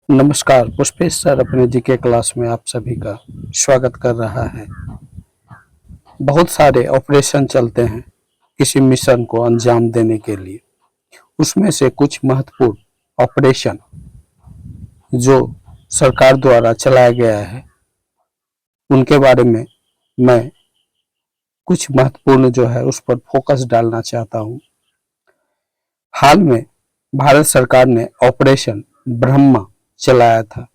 नमस्कार। पुष्पेश सर अपने GK class में आप सभी का स्वागत कर रहा है। बहुत सारे ऑपरेशन चलते हैं किसी मिशन को अंजाम देने के लिए। उसमें से कुछ महत्वपूर्ण ऑपरेशन जो सरकार द्वारा चलाया गया है उनके बारे में मैं कुछ महत्वपूर्ण जो है उस पर फोकस डालना चाहता हूँ। हाल में भारत सरकार ने ऑपरेशन ब्रह्मा चलाया था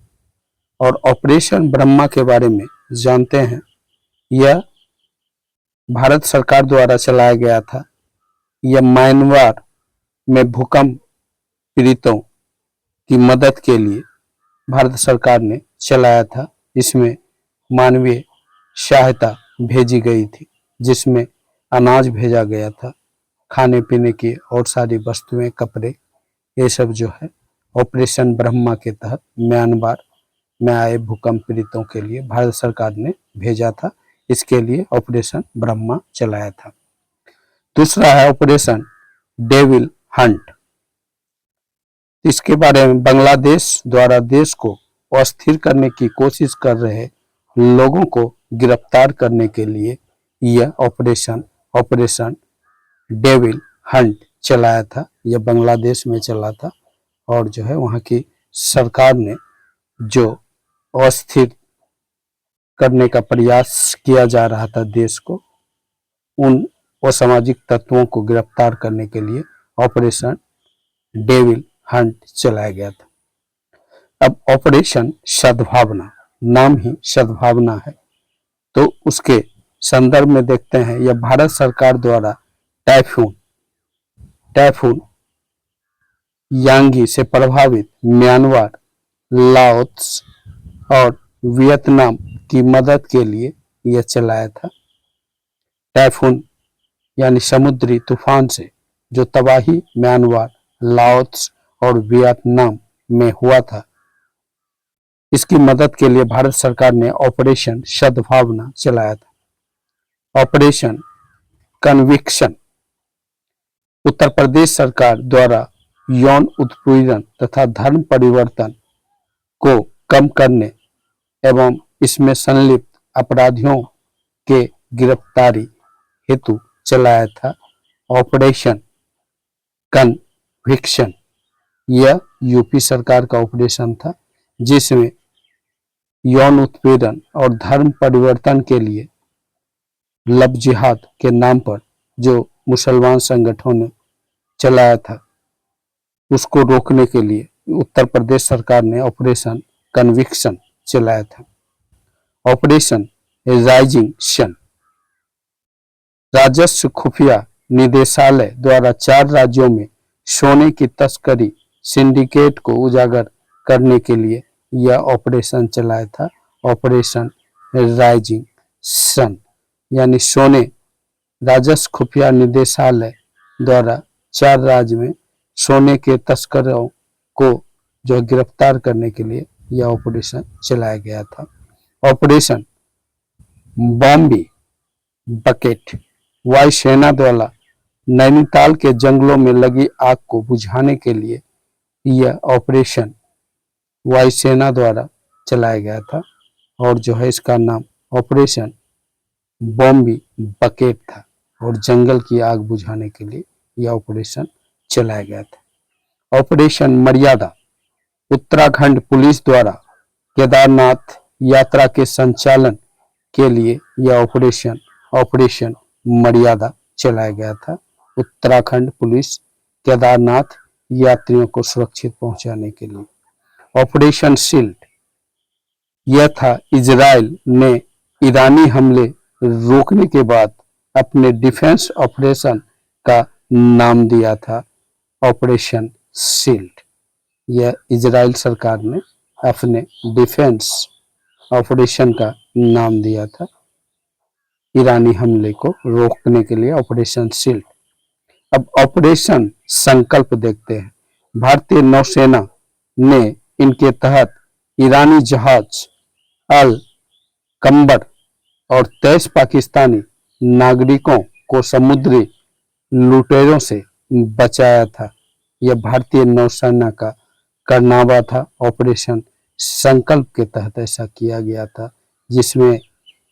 और ऑपरेशन ब्रह्मा के बारे में जानते हैं। यह भारत सरकार द्वारा चलाया गया था। यह म्यांमार में भूकंप पीड़ितों की मदद के लिए भारत सरकार ने चलाया था। इसमें मानवीय सहायता भेजी गई थी, जिसमें अनाज भेजा गया था, खाने पीने की और सारी वस्तुएं, कपड़े, ये सब जो है ऑपरेशन ब्रह्मा के तहत म्यांमार में आए भूकंप पीड़ितों के लिए भारत सरकार ने भेजा था। इसके लिए ऑपरेशन ब्रह्मा चलाया था। दूसरा है ऑपरेशन डेविल हंट। इसके बारे में बांग्लादेश द्वारा देश को अस्थिर करने की कोशिश कर रहे लोगों को गिरफ्तार करने के लिए यह ऑपरेशन डेविल हंट चलाया था। यह बांग्लादेश में चला था और जो है वहाँ की सरकार ने जो अस्थिर करने का प्रयास किया जा रहा था देश को, उन असामाजिक तत्वों को गिरफ्तार करने के लिए ऑपरेशन डेविल हंट चलाया गया था। अब ऑपरेशन सद्भावना, नाम ही सद्भावना है, तो उसके संदर्भ में देखते हैं। यह भारत सरकार द्वारा टाइफून यांगी से प्रभावित म्यांमार, लाओस और वियतनाम की मदद के लिए यह चलाया था। टाइफून यानी समुद्री तूफान से जो तबाही म्यांमार, लाओस और वियतनाम में हुआ था, इसकी मदद के लिए भारत सरकार ने ऑपरेशन सद्भावना चलाया था। ऑपरेशन कन्विक्शन, उत्तर प्रदेश सरकार द्वारा यौन उत्पीड़न तथा धर्म परिवर्तन को कम करने एवं इसमें संलिप्त अपराधियों के गिरफ्तारी हेतु चलाया था ऑपरेशन कन्विक्शन। यह यूपी सरकार का ऑपरेशन था, जिसमें यौन उत्पीड़न और धर्म परिवर्तन के लिए लव जिहाद के नाम पर जो मुसलमान संगठनों ने चलाया था, उसको रोकने के लिए उत्तर प्रदेश सरकार ने ऑपरेशन कन्विक्शन चलाया था। ऑपरेशन राइजिंग सन, राजस्व खुफिया निदेशालय द्वारा 4 राज्यों में सोने की तस्करी सिंडिकेट को उजागर करने के लिए यह ऑपरेशन चलाया था। ऑपरेशन राइजिंग सन यानी सोने, राजस्व खुफिया निदेशालय द्वारा 4 राज्य में सोने के तस्करों को जो गिरफ्तार करने के लिए यह ऑपरेशन चलाया गया था। ऑपरेशन बॉम्बे बकेट, वायुसेना द्वारा नैनीताल के जंगलों में लगी आग को बुझाने के लिए यह ऑपरेशन वायुसेना द्वारा चलाया गया था और जो है इसका नाम ऑपरेशन बॉम्बे बकेट था और जंगल की आग बुझाने के लिए यह ऑपरेशन चलाया गया था। ऑपरेशन मर्यादा, उत्तराखंड पुलिस द्वारा केदारनाथ यात्रा के संचालन के लिए यह ऑपरेशन मर्यादा चलाया गया था। उत्तराखंड पुलिस केदारनाथ यात्रियों को सुरक्षित पहुंचाने के लिए। ऑपरेशन शील्ड, यह था इजराइल ने ईरानी हमले रोकने के बाद अपने डिफेंस ऑपरेशन का नाम दिया था ऑपरेशन शील्ड। यह इजराइल सरकार ने अपने डिफेंस ऑपरेशन का नाम दिया था ईरानी हमले को रोकने के लिए, ऑपरेशन शील्ड। अब ऑपरेशन संकल्प देखते हैं। भारतीय नौसेना ने इनके तहत ईरानी जहाज अल कंबर और 23 पाकिस्तानी नागरिकों को समुद्री लुटेरों से बचाया था। यह भारतीय नौसेना का करनावा था। ऑपरेशन संकल्प के तहत ऐसा किया गया था, जिसमें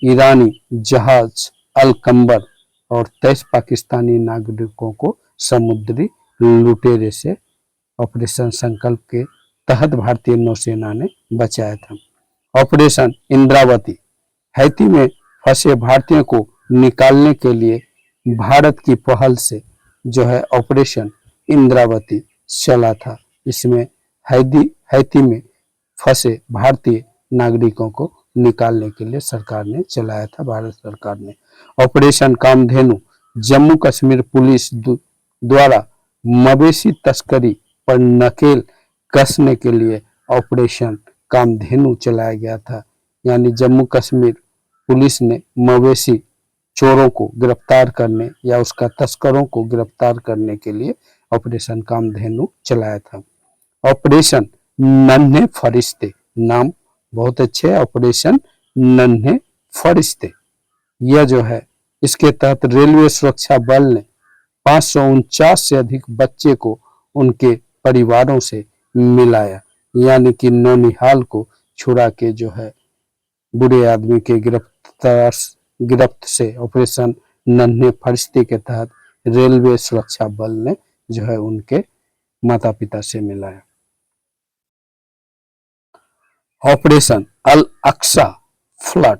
ईरानी जहाज अल कंबर और 23 पाकिस्तानी नागरिकों को समुद्री लुटेरे से ऑपरेशन संकल्प के तहत भारतीय नौसेना ने बचाया था। ऑपरेशन इंद्रावती, हैती में फंसे भारतीयों को निकालने के लिए भारत की पहल से जो है ऑपरेशन इंद्रावती चला था। इसमें हैती में फंसे भारतीय नागरिकों को निकालने के लिए सरकार ने चलाया था, भारत सरकार ने। ऑपरेशन कामधेनु, जम्मू कश्मीर पुलिस द्वारा मवेशी तस्करी पर नकेल कसने के लिए ऑपरेशन कामधेनु चलाया गया था। यानी जम्मू कश्मीर पुलिस ने मवेशी चोरों को गिरफ्तार करने या उसका तस्करों को गिरफ्तार करने के लिए ऑपरेशन कामधेनु चलाया था। ऑपरेशन नन्हे फरिश्ते, नाम बहुत अच्छे है, ऑपरेशन नन्हे फरिश्ते। यह जो है, इसके तहत रेलवे सुरक्षा बल ने 549 से अधिक बच्चे को उनके परिवारों से मिलाया। यानी कि नौनिहाल को छुड़ा के जो है बुरे आदमी के गिरफ्त से ऑपरेशन नन्हे फरिश्ते के तहत रेलवे सुरक्षा बल ने जो है उनके माता पिता से मिलाया। ऑपरेशन अल अक्सा फ्लड,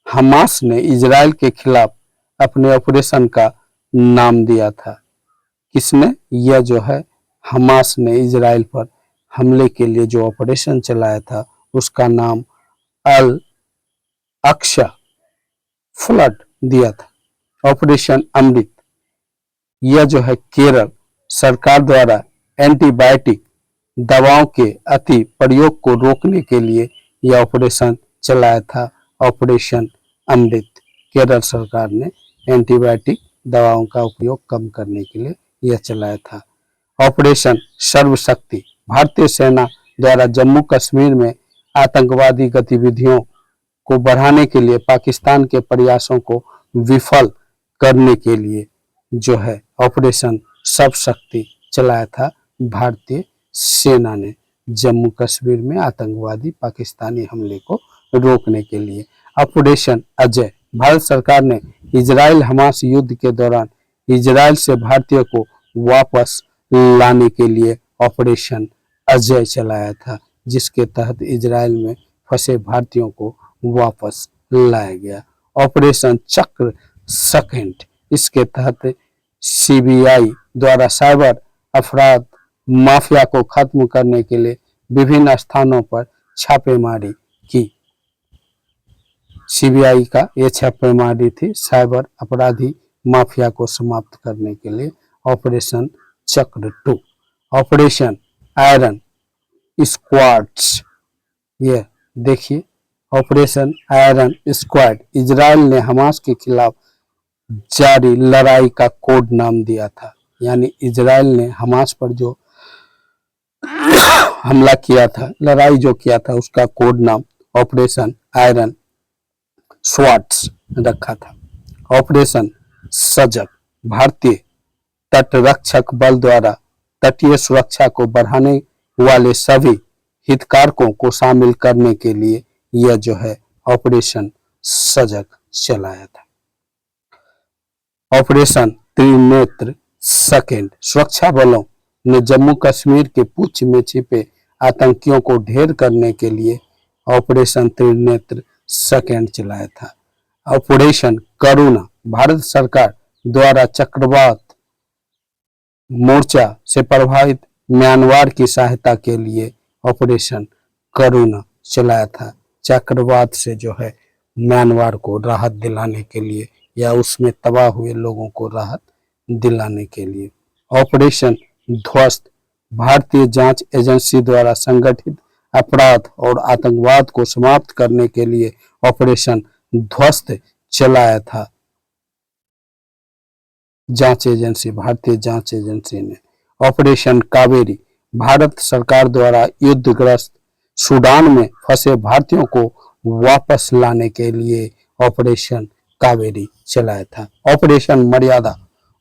हमास ने इजराइल के खिलाफ अपने ऑपरेशन का नाम दिया था। किसने? यह जो है हमास ने इजराइल पर हमले के लिए जो ऑपरेशन चलाया था उसका नाम अल अक्सा फ्लड दिया था। ऑपरेशन अमृत, यह जो है केरल सरकार द्वारा एंटीबायोटिक दवाओं के अति प्रयोग को रोकने के लिए यह ऑपरेशन चलाया था। ऑपरेशन अमृत, केरल सरकार ने एंटीबायोटिक दवाओं का उपयोग कम करने के लिए यह चलाया था। ऑपरेशन सर्वशक्ति, भारतीय सेना द्वारा जम्मू कश्मीर में आतंकवादी गतिविधियों को बढ़ाने के लिए पाकिस्तान के प्रयासों को विफल करने के लिए जो है ऑपरेशन सर्वशक्ति चलाया था भारतीय सेना ने जम्मू कश्मीर में आतंकवादी पाकिस्तानी हमले को रोकने के लिए। ऑपरेशन अजय, भारत सरकार ने इजराइल हमास युद्ध के दौरान इजराइल से भारतीयों को वापस लाने के लिए ऑपरेशन अजय चलाया था, जिसके तहत इजराइल में फंसे भारतीयों को वापस लाया गया। ऑपरेशन चक्र सेकंड, इसके तहत सीबीआई द्वारा साइबर अपराध माफिया को खत्म करने के लिए विभिन्न स्थानों पर छापेमारी की। सीबीआई का ये छापेमारी थी साइबर अपराधी माफिया को समाप्त करने के लिए। ऑपरेशन चक्र 2, ऑपरेशन आयरन स्क्वाड्स, ये देखिए ऑपरेशन आयरन स्क्वाड इजराइल ने हमास के खिलाफ जारी लड़ाई का कोड नाम दिया था। यानी इजराइल ने हमास पर जो हमला किया था, लड़ाई जो किया था, उसका कोड नाम ऑपरेशन आयरन स्वॉर्ड्स रखा था। ऑपरेशन सजग, भारतीय तटरक्षक बल द्वारा तटीय सुरक्षा को बढ़ाने वाले सभी हितधारकों को शामिल करने के लिए यह जो है ऑपरेशन सजग चलाया था। ऑपरेशन त्रिनेत्र सेकंड, सुरक्षा बलों ने जम्मू कश्मीर के पूंछ में छिपे आतंकियों को ढेर करने के लिए ऑपरेशन त्रिनेत्र सेकंड चलाया था। ऑपरेशन करुणा, भारत सरकार द्वारा चक्रवात मोर्चा से प्रभावित म्यांमार की सहायता के लिए ऑपरेशन करुणा चलाया था। चक्रवात से जो है म्यांमार को राहत दिलाने के लिए या उसमें तबाह हुए लोगों को राहत दिलाने के लिए। ऑपरेशन ध्वस्त, भारतीय जांच एजेंसी द्वारा संगठित अपराध और आतंकवाद को समाप्त करने के लिए ऑपरेशन ध्वस्त चलाया था जांच एजेंसी, भारतीय जांच एजेंसी ने। ऑपरेशन कावेरी, भारत सरकार द्वारा युद्धग्रस्त सूडान में फंसे भारतीयों को वापस लाने के लिए ऑपरेशन कावेरी चलाया था। ऑपरेशन मर्यादा,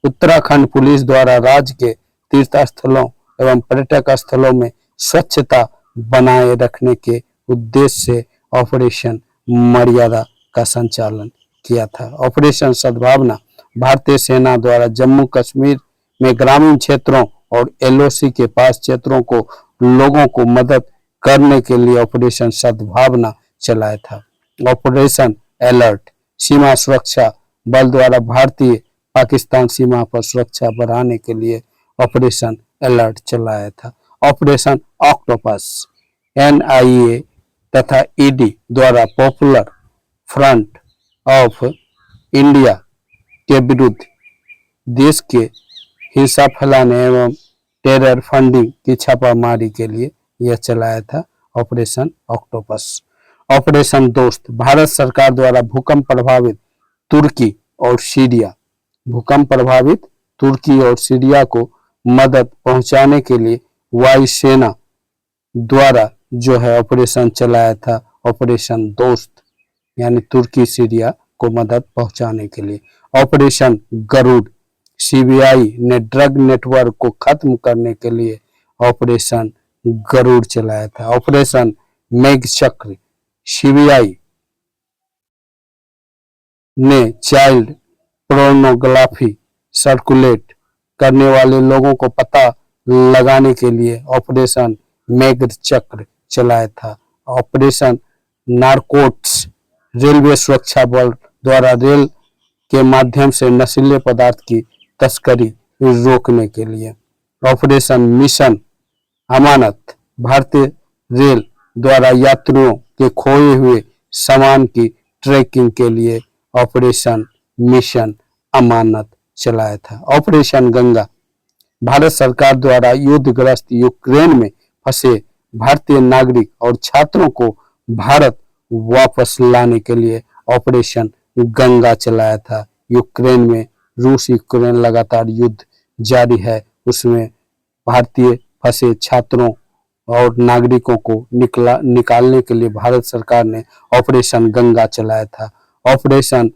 उत्तराखंड पुलिस द्वारा राज्य के तीर्थ स्थलों एवं पर्यटक स्थलों में स्वच्छता बनाए रखने के उद्देश्य से ऑपरेशन मर्यादा का संचालन किया था। ऑपरेशन सद्भावना भारतीय सेना द्वारा जम्मू कश्मीर में ग्रामीण क्षेत्रों और एलओसी के पास क्षेत्रों को लोगों को मदद करने के लिए ऑपरेशन सद्भावना चलाया था। ऑपरेशन अलर्ट सीमा सुरक्षा बल द्वारा भारतीय पाकिस्तान सीमा पर सुरक्षा बढ़ाने के लिए ऑपरेशन अलर्ट चलाया था। ऑपरेशन ऑक्टोपस एनआईए तथा ईडी द्वारा पॉपुलर फ्रंट ऑफ इंडिया के विरुद्ध देश के हिंसा फैलाने एवं टेरर फंडिंग की छापामारी के लिए यह चलाया था ऑपरेशन ऑक्टोपस। ऑपरेशन दोस्त भारत सरकार द्वारा भूकंप प्रभावित तुर्की और सीरिया को मदद पहुंचाने के लिए वायुसेना द्वारा जो है ऑपरेशन चलाया था ऑपरेशन दोस्त, यानी तुर्की सीरिया को मदद पहुंचाने के लिए। ऑपरेशन गरुड़ सीबीआई ने ड्रग नेटवर्क को खत्म करने के लिए ऑपरेशन गरुड़ चलाया था। ऑपरेशन मेघचक्र सीबीआई ने चाइल्ड पोर्नोग्राफी सर्कुलेट करने वाले लोगों को पता लगाने के लिए ऑपरेशन मेघचक्र चलाया था। ऑपरेशन नारकोट्स रेलवे सुरक्षा बल द्वारा रेल के माध्यम से नशीले पदार्थ की तस्करी रोकने के लिए। ऑपरेशन मिशन अमानत भारतीय रेल द्वारा यात्रियों के खोए हुए सामान की ट्रैकिंग के लिए ऑपरेशन मिशन अमानत चलाया था। ऑपरेशन गंगा भारत सरकार द्वारा युद्धग्रस्त यूक्रेन में फंसे भारतीय नागरिक और छात्रों को भारत वापस लाने के लिए ऑपरेशन गंगा चलाया था। यूक्रेन में रूस यूक्रेन लगातार युद्ध जारी है, उसमें भारतीय फंसे छात्रों और नागरिकों को निकालने के लिए भारत सरकार ने ऑपरेशन गंगा चलाया था। ऑपरेशन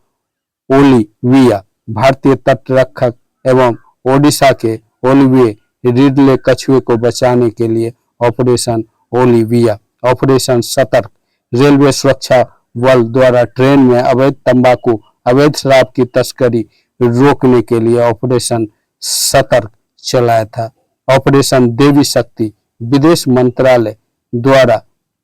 ओलिविया भारतीय तटरक्षक एवं ओडिशा के ओलिविये रिडले कछुए को बचाने के लिए ऑपरेशन ओलिविया। ऑपरेशन सतर्क रेलवे सुरक्षा बल द्वारा ट्रेन में अवैध तंबाकू अवैध शराब की तस्करी रोकने के लिए ऑपरेशन सतर्क चलाया था। ऑपरेशन देवी शक्ति विदेश मंत्रालय द्वारा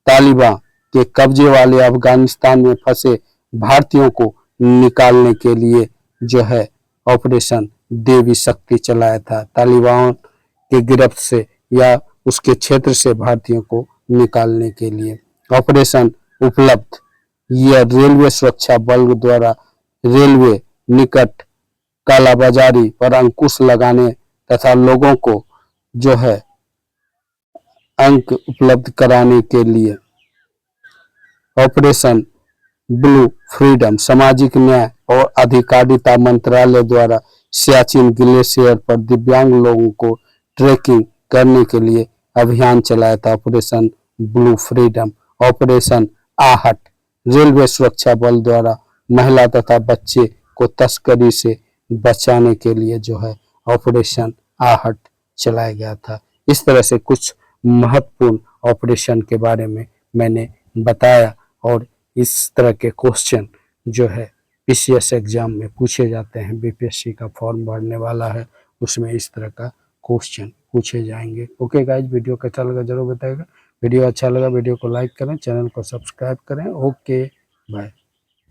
तालिबान के कब्जे वाले अफगानिस्तान में फंसे भारतीयों को निकालने के लिए जो है ऑपरेशन देवी शक्ति चलाया था। तालिबान के गिरफ्त से या उसके क्षेत्र से भारतीयों को निकालने के लिए। ऑपरेशन उपलब्ध यह रेलवे सुरक्षा बल द्वारा रेलवे निकट कालाबाजारी पर अंकुश लगाने तथा लोगों को जो है अंक उपलब्ध कराने के लिए। ऑपरेशन ब्लू फ्रीडम सामाजिक न्याय और अधिकारिता मंत्रालय द्वारा सियाचिन ग्लेशियर पर दिव्यांग लोगों को ट्रैकिंग करने के लिए अभियान चलाया था ऑपरेशन ब्लू फ्रीडम। ऑपरेशन आहट रेलवे सुरक्षा बल द्वारा महिला तथा बच्चे को तस्करी से बचाने के लिए जो है ऑपरेशन आहट चलाया गया था। इस तरह से कुछ महत्वपूर्ण ऑपरेशन के बारे में मैंने बताया और इस तरह के क्वेश्चन जो है पीसीएस एग्जाम में पूछे जाते हैं। बीपीएससी का फॉर्म भरने वाला है, उसमें इस तरह का क्वेश्चन पूछे जाएंगे। ओके गाइज, वीडियो कैसा लगा जरूर बताइएगा। वीडियो अच्छा लगा वीडियो को लाइक करें, चैनल को सब्सक्राइब करें। Okay bye.